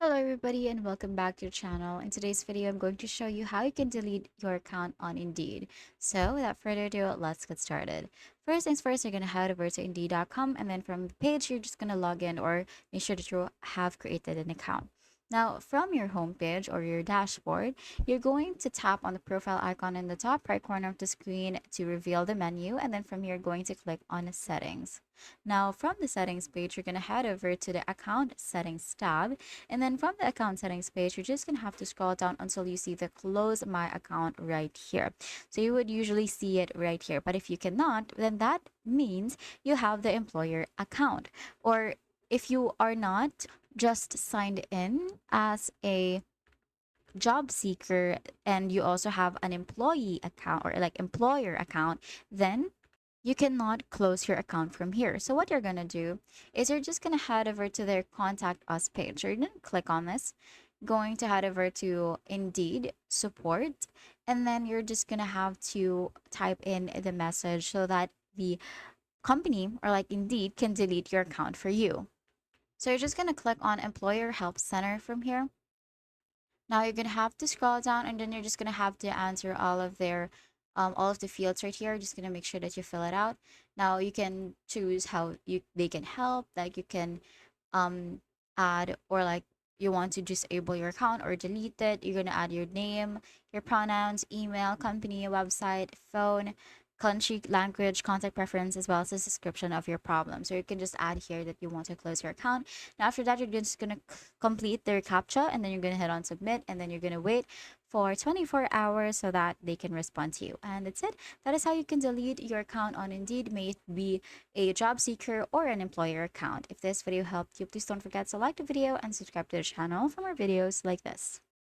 Hello everybody and welcome back to the channel. In today's video, I'm going to show you how you can delete your account on Indeed. So without further ado, let's get started. First things first, you're going to head over to Indeed.com and then from the page, you're just going to log in or make sure that you have created an account. Now, from your homepage or your dashboard, you're going to tap on the profile icon in the top right corner of the screen to reveal the menu, and then from here, you're going to click on Settings. Now, from the Settings page, you're going to head over to the Account Settings tab, and then from the account settings page, you're just going to have to scroll down until you see the close my account right here. So you would usually see it right here. But if you cannot, then that means you have the employer account. Or if you are not just signed in as a job seeker and you also have an employee account or like employer account, then you cannot close your account from here. So what you're going to do is you're just going to head over to their contact us page. So you're going to click on this, going to head over to Indeed support, and then you're just going to have to type in the message so that the company or like Indeed can delete your account for you. So you're just going to click on Employer Help Center from here. Now you're gonna have to scroll down and then you're just gonna have to answer all of the fields right here. Just gonna make sure that you fill it out. Now you can choose how they can help, like you can um add or like you want to disable your account or delete it. You're gonna add your name, your pronouns, email, company, website, phone, country, language, contact preference, as well as the description of your problem. So you can just add here that you want to close your account. Now after that, you're just gonna complete their captcha and then you're gonna hit on submit and then you're gonna wait for 24 hours so that they can respond to you. And that's it. That is how you can delete your account on Indeed, may it be a job seeker or an employer account. If this video helped you, please don't forget to like the video and subscribe to the channel for more videos like this.